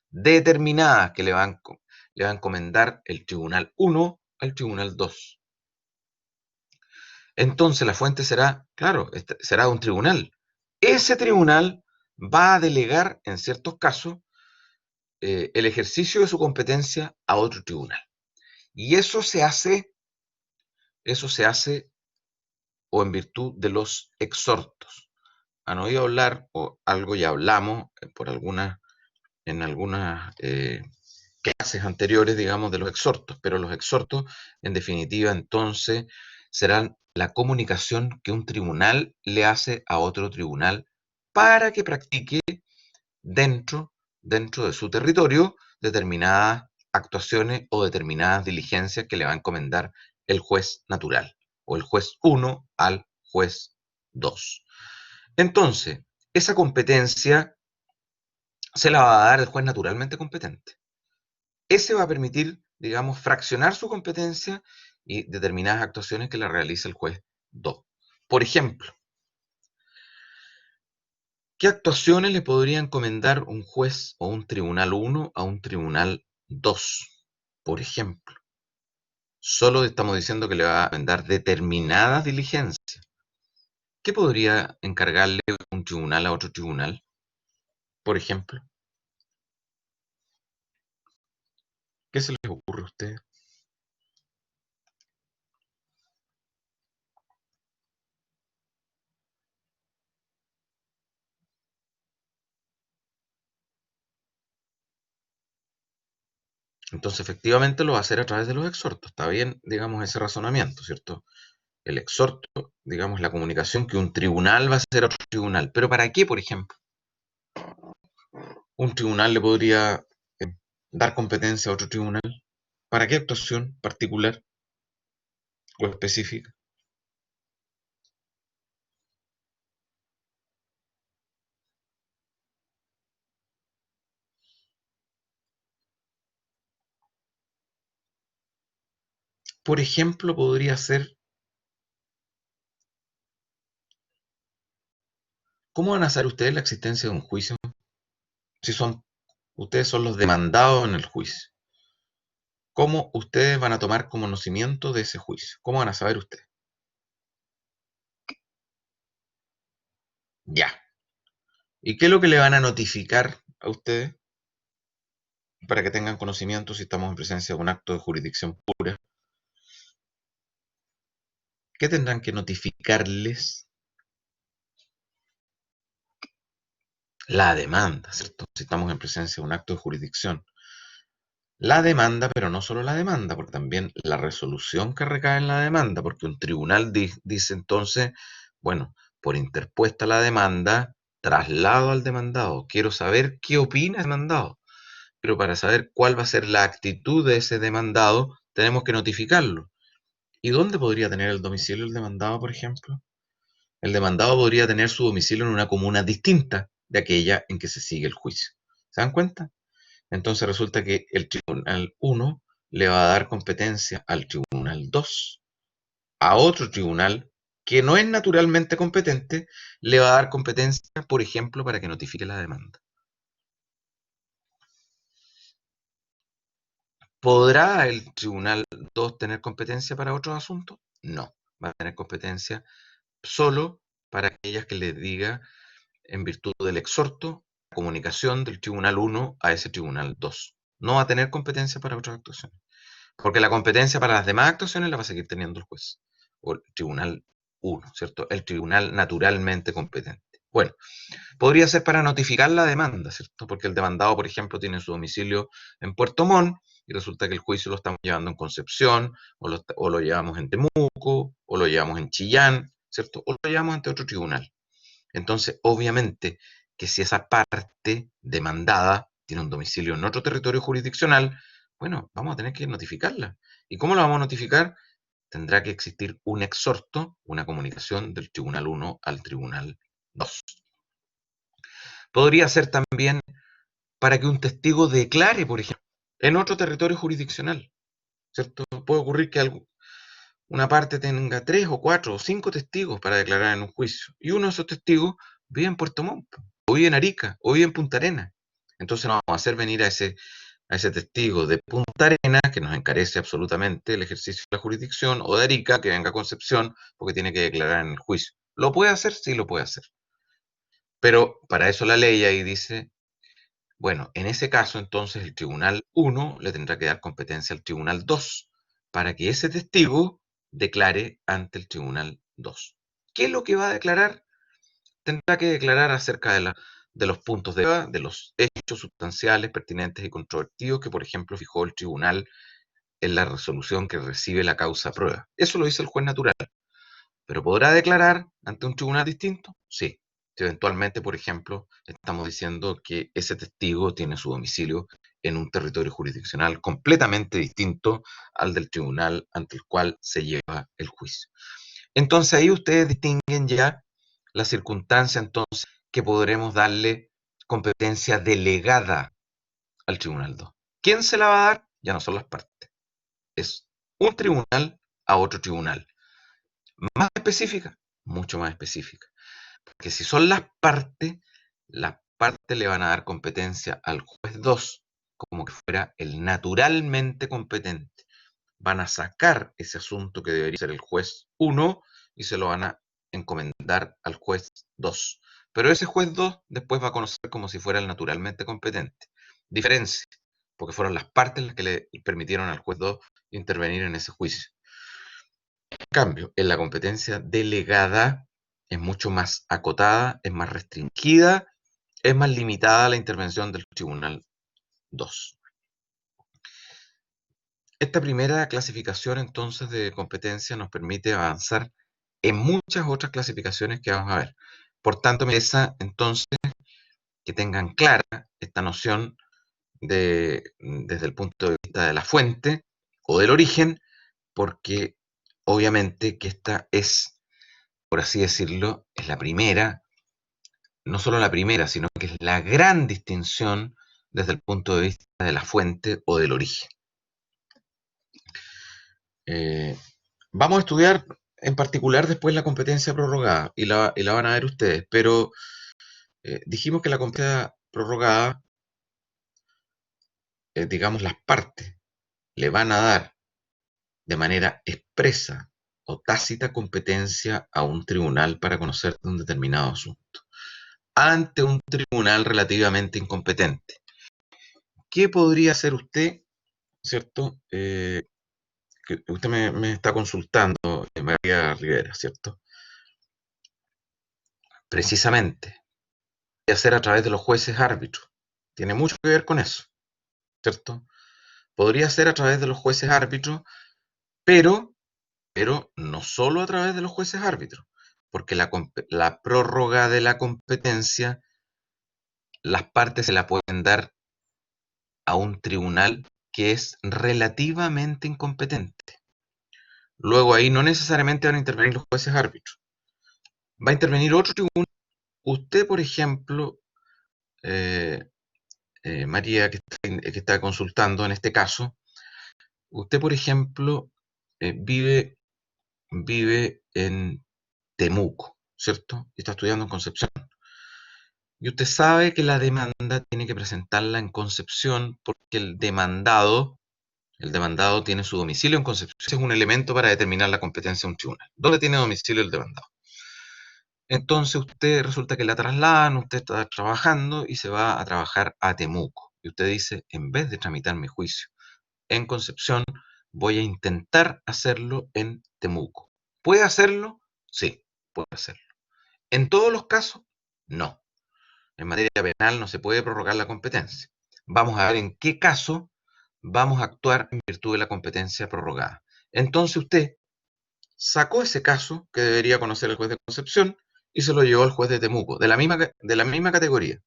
determinadas, que le va a encomendar el tribunal 1 al tribunal 2. Entonces la fuente será, claro, será un tribunal. Ese tribunal va a delegar, en ciertos casos, el ejercicio de su competencia a otro tribunal. Y eso se hace o en virtud de los exhortos. Han oído hablar, o algo ya hablamos en algunas clases anteriores, digamos, de los exhortos, pero los exhortos, en definitiva, entonces, serán la comunicación que un tribunal le hace a otro tribunal para que practique dentro, dentro de su territorio determinadas actuaciones o determinadas diligencias que le va a encomendar el juez natural o el juez 1 al juez 2. Entonces, esa competencia se la va a dar el juez naturalmente competente. Ese va a permitir, digamos, fraccionar su competencia y determinadas actuaciones que la realiza el juez 2. Por ejemplo, ¿qué actuaciones le podría encomendar un juez o un tribunal 1 a un tribunal 2? Por ejemplo, solo estamos diciendo que le va a encomendar determinadas diligencias. ¿Qué podría encargarle un tribunal a otro tribunal? Por ejemplo, ¿qué se les ocurre a ustedes? Entonces, efectivamente, lo va a hacer a través de los exhortos. Está bien, digamos, ese razonamiento, ¿cierto? El exhorto, digamos, la comunicación que un tribunal va a hacer a otro tribunal. ¿Pero para qué, por ejemplo? Un tribunal le podría dar competencia a otro tribunal. ¿Para qué actuación particular o específica? Por ejemplo, podría ser, ¿cómo van a saber ustedes la existencia de un juicio si ustedes son los demandados en el juicio? ¿Cómo ustedes van a tomar conocimiento de ese juicio? ¿Cómo van a saber ustedes? Ya. ¿Y qué es lo que le van a notificar a ustedes para que tengan conocimiento si estamos en presencia de un acto de jurisdicción pura? ¿Qué tendrán que notificarles? La demanda, ¿cierto? Si estamos en presencia de un acto de jurisdicción. La demanda, pero no solo la demanda, porque también la resolución que recae en la demanda, porque un tribunal dice entonces, bueno, por interpuesta la demanda, traslado al demandado. Quiero saber qué opina el demandado, pero para saber cuál va a ser la actitud de ese demandado, tenemos que notificarlo. ¿Y dónde podría tener el domicilio el demandado, por ejemplo? El demandado podría tener su domicilio en una comuna distinta de aquella en que se sigue el juicio. ¿Se dan cuenta? Entonces resulta que el tribunal 1 le va a dar competencia al tribunal 2, a otro tribunal que no es naturalmente competente, le va a dar competencia, por ejemplo, para que notifique la demanda. ¿Podrá el tribunal 2 tener competencia para otros asuntos? No, va a tener competencia solo para aquellas que le diga en virtud del exhorto, la comunicación del tribunal 1 a ese tribunal 2. No va a tener competencia para otras actuaciones. Porque la competencia para las demás actuaciones la va a seguir teniendo el juez o el tribunal 1, ¿cierto? El tribunal naturalmente competente. Bueno, podría ser para notificar la demanda, ¿cierto? Porque el demandado, por ejemplo, tiene su domicilio en Puerto Montt y resulta que el juicio lo estamos llevando en Concepción, o lo llevamos en Temuco, o lo llevamos en Chillán, ¿cierto? O lo llevamos ante otro tribunal. Entonces, obviamente, que si esa parte demandada tiene un domicilio en otro territorio jurisdiccional, bueno, vamos a tener que notificarla. ¿Y cómo la vamos a notificar? Tendrá que existir un exhorto, una comunicación del tribunal 1 al tribunal 2. Podría ser también para que un testigo declare, por ejemplo, en otro territorio jurisdiccional, ¿cierto? Puede ocurrir que una parte tenga 3 o 4 o 5 testigos para declarar en un juicio, y uno de esos testigos vive en Puerto Montt, o vive en Arica, o vive en Punta Arenas. Entonces no vamos a hacer venir a ese a ese testigo de Punta Arenas, que nos encarece absolutamente el ejercicio de la jurisdicción, o de Arica, que venga a Concepción, porque tiene que declarar en el juicio. ¿Lo puede hacer? Sí, lo puede hacer. Pero para eso la ley ahí dice, bueno, en ese caso entonces el Tribunal 1 le tendrá que dar competencia al Tribunal 2 para que ese testigo declare ante el Tribunal 2. ¿Qué es lo que va a declarar? Tendrá que declarar acerca de los puntos de los hechos sustanciales pertinentes y controvertidos que, por ejemplo, fijó el tribunal en la resolución que recibe la causa prueba. Eso lo dice el juez natural. ¿Pero podrá declarar ante un tribunal distinto? Sí. Si eventualmente, por ejemplo, estamos diciendo que ese testigo tiene su domicilio en un territorio jurisdiccional completamente distinto al del tribunal ante el cual se lleva el juicio. Entonces ahí ustedes distinguen ya la circunstancia entonces que podremos darle competencia delegada al Tribunal 2. ¿Quién se la va a dar? Ya no son las partes. Es un tribunal a otro tribunal. Más específica, mucho más específica. Porque si son las partes le van a dar competencia al juez 2 como que fuera el naturalmente competente. Van a sacar ese asunto que debería ser el juez 1 y se lo van a encomendar al juez 2. Pero ese juez 2 después va a conocer como si fuera el naturalmente competente. Diferencia, porque fueron las partes las que le permitieron al juez 2 intervenir en ese juicio. En cambio, en la competencia delegada es mucho más acotada, es más restringida, es más limitada la intervención del Tribunal 2. Esta primera clasificación entonces de competencia nos permite avanzar en muchas otras clasificaciones que vamos a ver. Por tanto, me interesa entonces que tengan clara esta noción desde el punto de vista de la fuente o del origen, porque obviamente que esta es, por así decirlo, es la primera, no solo la primera, sino que es la gran distinción desde el punto de vista de la fuente o del origen. Eh, Vamos a estudiar en particular después la competencia prorrogada y la van a ver ustedes, pero dijimos que la competencia prorrogada, digamos, las partes le van a dar de manera expresa o tácita competencia a un tribunal para conocer un determinado asunto, ante un tribunal relativamente incompetente. ¿Qué podría hacer usted, cierto? Que usted me está consultando, María Rivera, ¿cierto? Precisamente, hacer a través de los jueces árbitros. Tiene mucho que ver con eso, ¿cierto? Podría ser a través de los jueces árbitros, pero, pero no solo a través de los jueces árbitros, porque la prórroga de la competencia, las partes se la pueden dar a un tribunal que es relativamente incompetente. Luego ahí no necesariamente van a intervenir los jueces árbitros. Va a intervenir otro tribunal. Usted, por ejemplo, eh, María, que está consultando en este caso, usted, por ejemplo, vive en Temuco, ¿cierto? Y está estudiando en Concepción. Y usted sabe que la demanda tiene que presentarla en Concepción porque el demandado tiene su domicilio en Concepción. Ese es un elemento para determinar la competencia de un tribunal. ¿Dónde tiene domicilio el demandado? Entonces usted resulta que la trasladan, usted está trabajando y se va a trabajar a Temuco. Y usted dice, en vez de tramitar mi juicio en Concepción, voy a intentar hacerlo en Temuco. ¿Puede hacerlo? Sí, puede hacerlo. En todos los casos, no. En materia penal no se puede prorrogar la competencia. Vamos a ver en qué caso vamos a actuar en virtud de la competencia prorrogada. Entonces usted sacó ese caso que debería conocer el juez de Concepción y se lo llevó al juez de Temuco, de la misma categoría,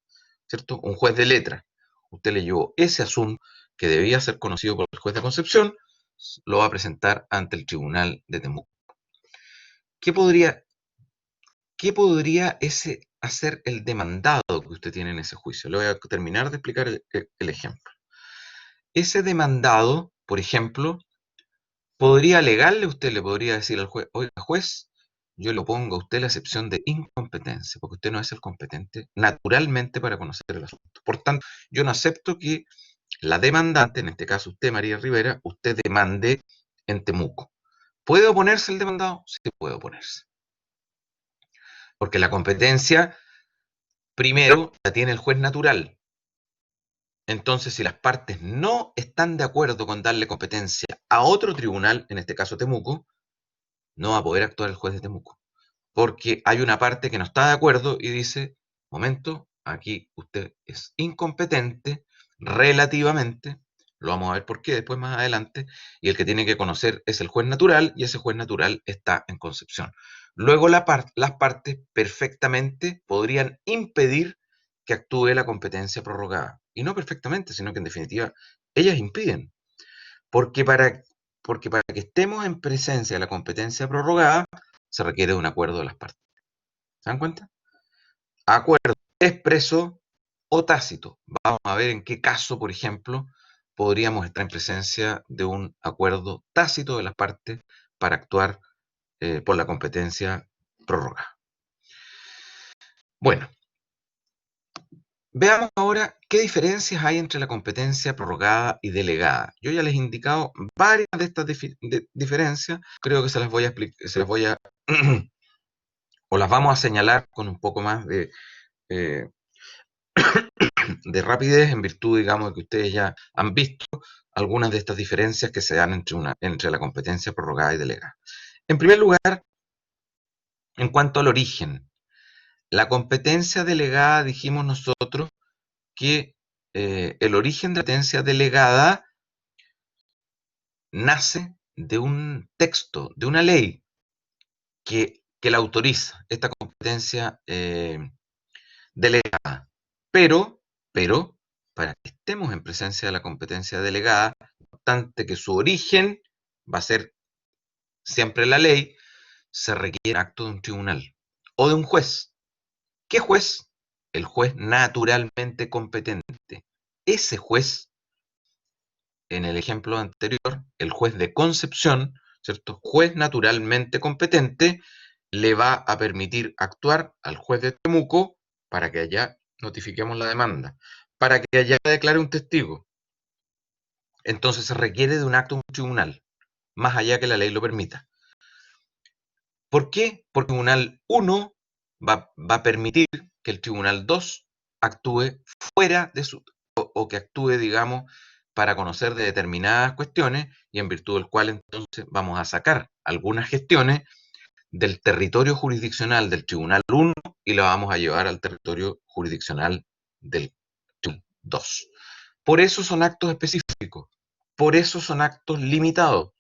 ¿cierto? Un juez de letra. Usted le llevó ese asunto que debía ser conocido por el juez de Concepción, lo va a presentar ante el tribunal de Temuco. ¿Qué podría, qué podría hacer el demandado que usted tiene en ese juicio? Le voy a terminar de explicar el ejemplo. Ese demandado, por ejemplo, podría alegarle, usted le podría decir al juez, oiga, juez, yo le pongo a usted la excepción de incompetencia, porque usted no es el competente naturalmente para conocer el asunto. Por tanto, yo no acepto que la demandante, en este caso usted, María Rivera, usted demande en Temuco. ¿Puede oponerse el demandado? Sí puede oponerse. Porque la competencia, primero, la tiene el juez natural. Entonces, si las partes no están de acuerdo con darle competencia a otro tribunal, en este caso Temuco, no va a poder actuar el juez de Temuco. Porque hay una parte que no está de acuerdo y dice, momento, aquí usted es incompetente relativamente, lo vamos a ver por qué después más adelante, y el que tiene que conocer es el juez natural, y ese juez natural está en Concepción. Luego las partes perfectamente podrían impedir que actúe la competencia prorrogada. Y no perfectamente, sino que en definitiva ellas impiden. Porque para, porque para que estemos en presencia de la competencia prorrogada, se requiere de un acuerdo de las partes. ¿Se dan cuenta? Acuerdo expreso o tácito. Vamos a ver en qué caso, por ejemplo, podríamos estar en presencia de un acuerdo tácito de las partes para actuar por la competencia prorrogada. Bueno, veamos ahora qué diferencias hay entre la competencia prorrogada y delegada. Yo ya les he indicado varias de estas diferencias, creo que se las voy a explicar, o las vamos a señalar con un poco más eh, de rapidez en virtud, digamos, de que ustedes ya han visto algunas de estas diferencias que se dan entre la competencia prorrogada y delegada. En primer lugar, en cuanto al origen, la competencia delegada, dijimos nosotros que el origen de la competencia delegada nace de un texto, de una ley que la autoriza, esta competencia delegada. Pero, para que estemos en presencia de la competencia delegada, no obstante que su origen va a ser siempre la ley, se requiere acto de un tribunal o de un juez. ¿Qué juez? El juez naturalmente competente. Ese juez, en el ejemplo anterior, el juez de Concepción, ¿cierto? Juez naturalmente competente, le va a permitir actuar al juez de Temuco para que allá notifiquemos la demanda, para que allá declare un testigo. Entonces se requiere de un acto de un tribunal, más allá que la ley lo permita. ¿Por qué? Porque el Tribunal 1 va a permitir que el Tribunal 2 actúe fuera de su, o que actúe, digamos, para conocer de determinadas cuestiones y en virtud del cual entonces vamos a sacar algunas gestiones del territorio jurisdiccional del Tribunal 1 y la vamos a llevar al territorio jurisdiccional del Tribunal 2. Por eso son actos específicos, por eso son actos limitados,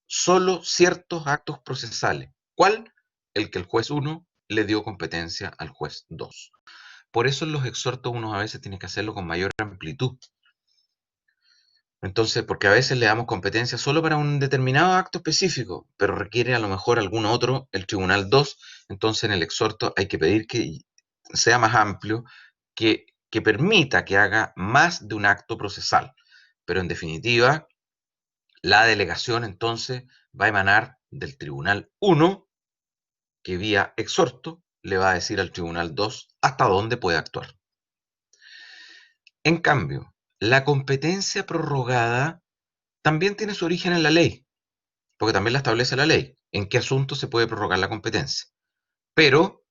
solo ciertos actos procesales. ¿Cuál? El que el juez 1 le dio competencia al juez 2. Por eso en los exhortos uno a veces tiene que hacerlo con mayor amplitud. Entonces, porque a veces le damos competencia solo para un determinado acto específico, pero requiere a lo mejor algún otro, el Tribunal 2, entonces en el exhorto hay que pedir que sea más amplio, que permita que haga más de un acto procesal. Pero en definitiva, la delegación entonces va a emanar del Tribunal 1, que vía exhorto le va a decir al Tribunal 2 hasta dónde puede actuar. En cambio, la competencia prorrogada también tiene su origen en la ley, porque también la establece la ley, en qué asunto se puede prorrogar la competencia. Pero,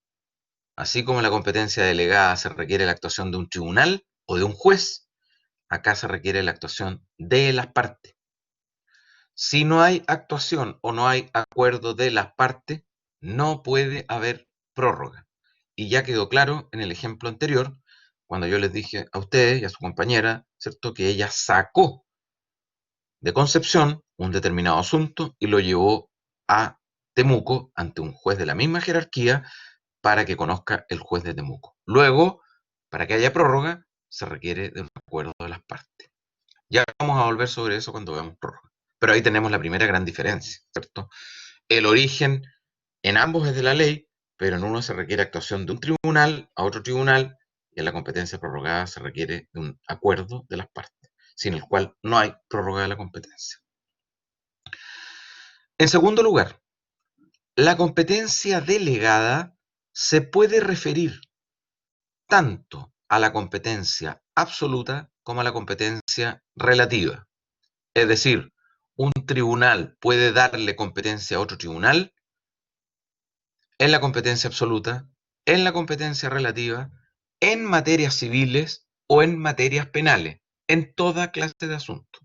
así como la competencia delegada se requiere la actuación de un tribunal o de un juez, acá se requiere la actuación de las partes. Si no hay actuación o no hay acuerdo de las partes, no puede haber prórroga. Y ya quedó claro en el ejemplo anterior, cuando yo les dije a ustedes y a su compañera, ¿cierto?, que ella sacó de Concepción un determinado asunto y lo llevó a Temuco ante un juez de la misma jerarquía para que conozca el juez de Temuco. Luego, para que haya prórroga, se requiere de un acuerdo de las partes. Ya vamos a volver sobre eso cuando veamos prórroga. Pero ahí tenemos la primera gran diferencia, ¿cierto? El origen en ambos es de la ley, pero en uno se requiere actuación de un tribunal a otro tribunal y en la competencia prorrogada se requiere de un acuerdo de las partes, sin el cual no hay prórroga de la competencia. En segundo lugar, la competencia delegada se puede referir tanto a la competencia absoluta como a la competencia competencia relativa. Es decir, un tribunal puede darle competencia a otro tribunal en la competencia absoluta, en la competencia relativa, en materias civiles o en materias penales, en toda clase de asuntos.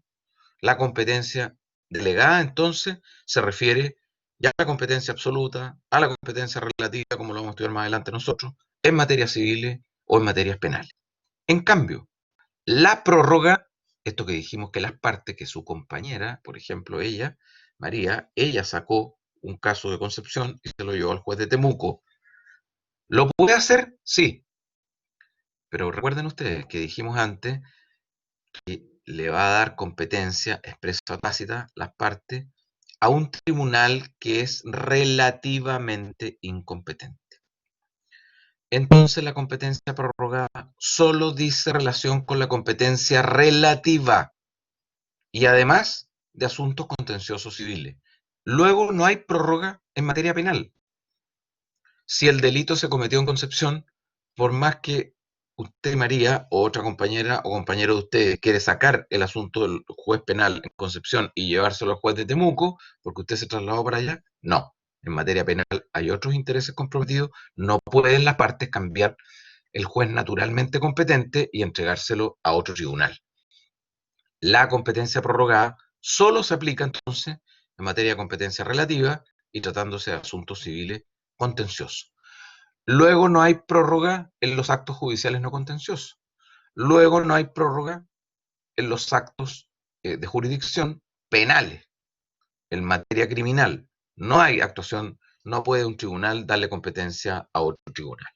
La competencia delegada, entonces, se refiere ya a la competencia absoluta, a la competencia relativa, como lo vamos a estudiar más adelante nosotros, en materias civiles o en materias penales. En cambio, la prórroga, esto que dijimos que las partes, que su compañera, por ejemplo, ella, María, ella sacó un caso de Concepción y se lo llevó al juez de Temuco. ¿Lo puede hacer? Sí. Pero recuerden ustedes que dijimos antes que le va a dar competencia expresa o tácita las partes a un tribunal que es relativamente incompetente. Entonces la competencia prorrogada solo dice relación con la competencia relativa y además de asuntos contenciosos civiles. Luego no hay prórroga en materia penal. Si el delito se cometió en Concepción, por más que usted, María, o otra compañera o compañero de ustedes quiere sacar el asunto del juez penal en Concepción y llevárselo al juez de Temuco, porque usted se trasladó para allá, no. En materia penal hay otros intereses comprometidos, no pueden las partes cambiar el juez naturalmente competente y entregárselo a otro tribunal. La competencia prorrogada solo se aplica entonces en materia de competencia relativa y tratándose de asuntos civiles contenciosos. Luego no hay prórroga en los actos judiciales no contenciosos. Luego no hay prórroga en los actos de jurisdicción penales, en materia criminal. No hay actuación, no puede un tribunal darle competencia a otro tribunal.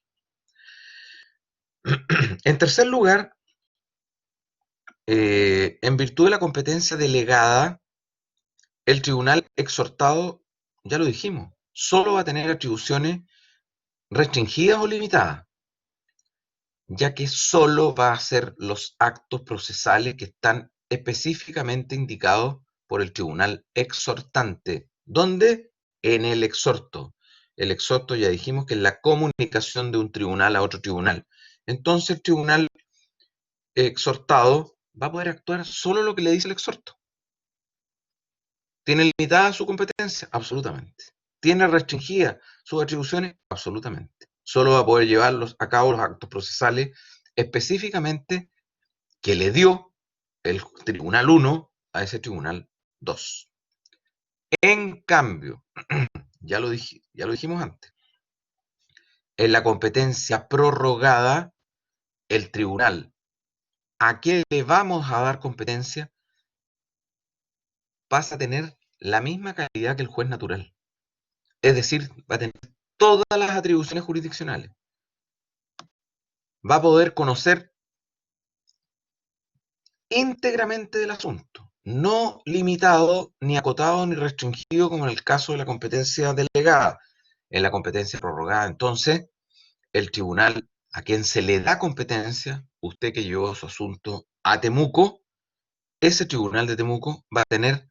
En tercer lugar, en virtud de la competencia delegada, el tribunal exhortado, ya lo dijimos, solo va a tener atribuciones restringidas o limitadas, ya que solo va a hacer los actos procesales que están específicamente indicados por el tribunal exhortante. ¿Dónde? En el exhorto. El exhorto ya dijimos que es la comunicación de un tribunal a otro tribunal. Entonces el tribunal exhortado va a poder actuar solo lo que le dice el exhorto. ¿Tiene limitada su competencia? Absolutamente. ¿Tiene restringida sus atribuciones? Absolutamente. Solo va a poder llevar a cabo los actos procesales específicamente que le dio el Tribunal 1 a ese Tribunal 2. En cambio, ya lo dijimos antes, en la competencia prorrogada, el tribunal a qué le vamos a dar competencia pasa a tener la misma calidad que el juez natural. Es decir, va a tener todas las atribuciones jurisdiccionales. Va a poder conocer íntegramente del asunto, no limitado, ni acotado, ni restringido como en el caso de la competencia delegada. En la competencia prorrogada, entonces, el tribunal a quien se le da competencia, usted que llevó su asunto a Temuco, ese tribunal de Temuco va a tener,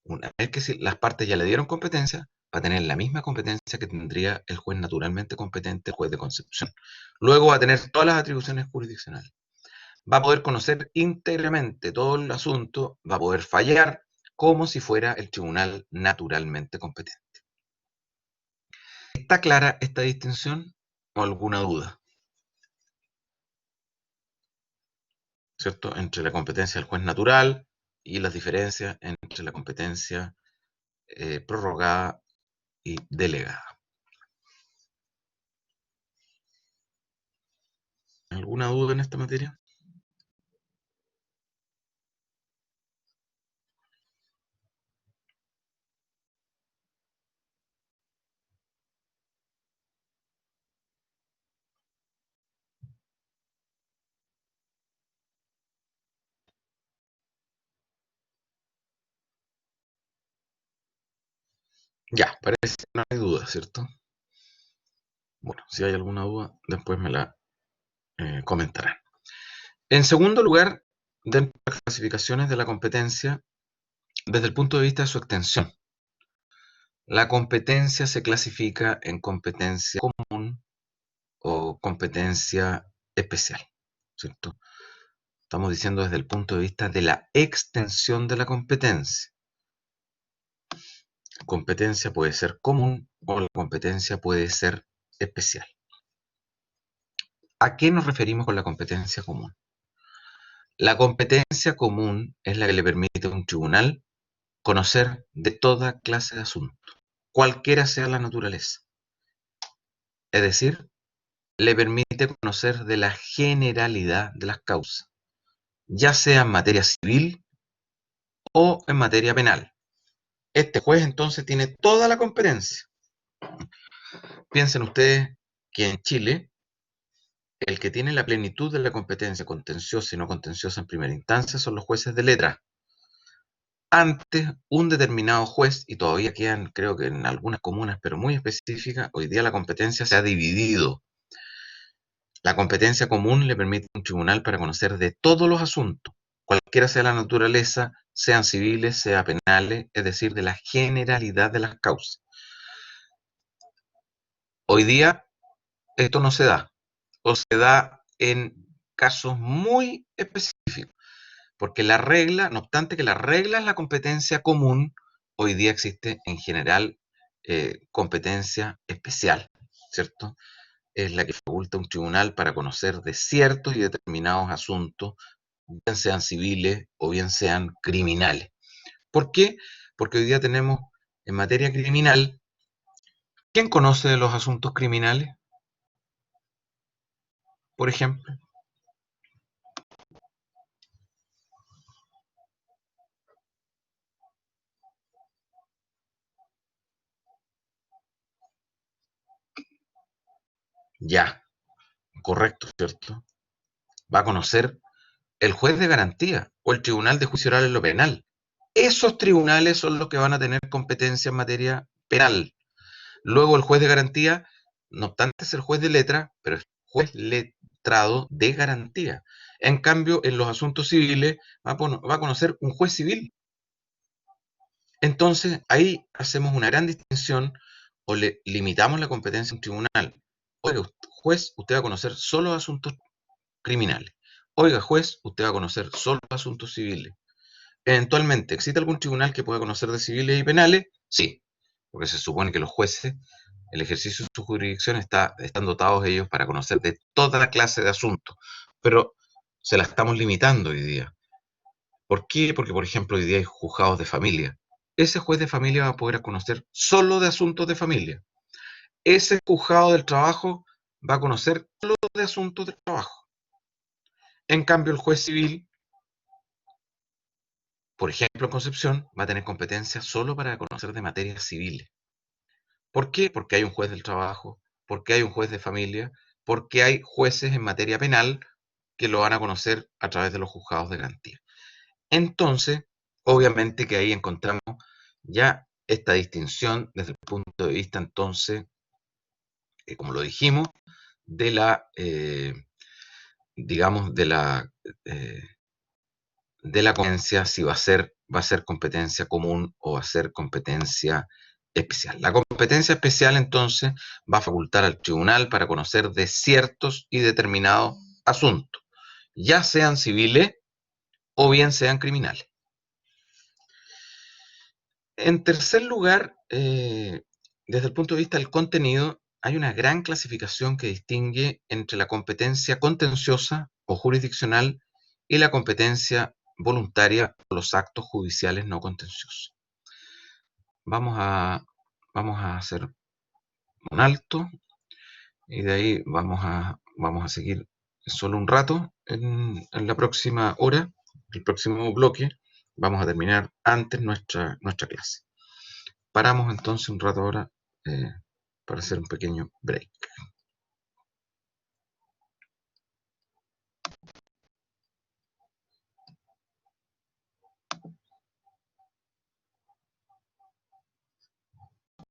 una vez que las partes ya le dieron competencia, va a tener la misma competencia que tendría el juez naturalmente competente, el juez de Concepción. Luego va a tener todas las atribuciones jurisdiccionales. Va a poder conocer íntegramente todo el asunto, va a poder fallar como si fuera el tribunal naturalmente competente. ¿Está clara esta distinción o alguna duda? ¿Cierto? Entre la competencia del juez natural y las diferencias entre la competencia prorrogada y delegada. ¿Alguna duda en esta materia? Ya, parece que no hay duda, ¿cierto? Bueno, si hay alguna duda, después me la comentarán. En segundo lugar, dentro de las clasificaciones de la competencia, desde el punto de vista de su extensión, la competencia se clasifica en competencia común o competencia especial, ¿cierto? Estamos diciendo desde el punto de vista de la extensión de la competencia. Competencia puede ser común o la competencia puede ser especial. ¿A qué nos referimos con la competencia común? La competencia común es la que le permite a un tribunal conocer de toda clase de asuntos, cualquiera sea la naturaleza. Es decir, le permite conocer de la generalidad de las causas, ya sea en materia civil o en materia penal. Este juez entonces tiene toda la competencia. Piensen ustedes que en Chile el que tiene la plenitud de la competencia contenciosa y no contenciosa en primera instancia son los jueces de letra. Antes, un determinado juez, y todavía quedan, creo que en algunas comunas, pero muy específicas, hoy día la competencia se ha dividido. La competencia común le permite a un tribunal para conocer de todos los asuntos, cualquiera sea la naturaleza, sean civiles, sean penales, es decir, de la generalidad de las causas. Hoy día esto no se da, o se da en casos muy específicos. Porque la regla, no obstante que la regla es la competencia común, hoy día existe en general competencia especial, ¿cierto? Es la que faculta a un tribunal para conocer de ciertos y determinados asuntos, bien sean civiles o bien sean criminales. ¿Por qué? Porque hoy día tenemos en materia criminal, ¿quién conoce de los asuntos criminales? Por ejemplo, ya, correcto, ¿cierto? Va a conocer el juez de garantía o el tribunal de juicio oral en lo penal. Esos tribunales son los que van a tener competencia en materia penal. Luego el juez de garantía, no obstante ser juez de letra, pero es juez letrado de garantía. En cambio, en los asuntos civiles va a conocer un juez civil. Entonces, ahí hacemos una gran distinción o le limitamos la competencia a un tribunal. Oiga, juez, usted va a conocer solo asuntos criminales. Oiga, juez, usted va a conocer solo asuntos civiles. Eventualmente, ¿existe algún tribunal que pueda conocer de civiles y penales? Sí, porque se supone que los jueces, el ejercicio de su jurisdicción están dotados ellos para conocer de toda clase de asuntos, pero se la estamos limitando hoy día. ¿Por qué? Porque, por ejemplo, hoy día hay juzgados de familia. Ese juez de familia va a poder conocer solo de asuntos de familia. Ese juzgado del trabajo va a conocer solo de asuntos de trabajo. En cambio, el juez civil, por ejemplo, en Concepción, va a tener competencia solo para conocer de materias civiles. ¿Por qué? Porque hay un juez del trabajo, porque hay un juez de familia, porque hay jueces en materia penal que lo van a conocer a través de los juzgados de garantía. Entonces, obviamente que ahí encontramos ya esta distinción desde el punto de vista, entonces, como lo dijimos, de la, digamos, eh, de la competencia, si va a ser competencia común o va a ser competencia especial. La competencia especial entonces va a facultar al tribunal para conocer de ciertos y determinados asuntos, ya sean civiles o bien sean criminales. En tercer lugar, desde el punto de vista del contenido, hay una gran clasificación que distingue entre la competencia contenciosa o jurisdiccional y la competencia voluntaria o los actos judiciales no contenciosos. Vamos a, vamos a hacer un alto y de ahí vamos a seguir solo un rato en la próxima hora, el próximo bloque. Vamos a terminar antes nuestra clase. Paramos entonces un rato ahora para hacer un pequeño break.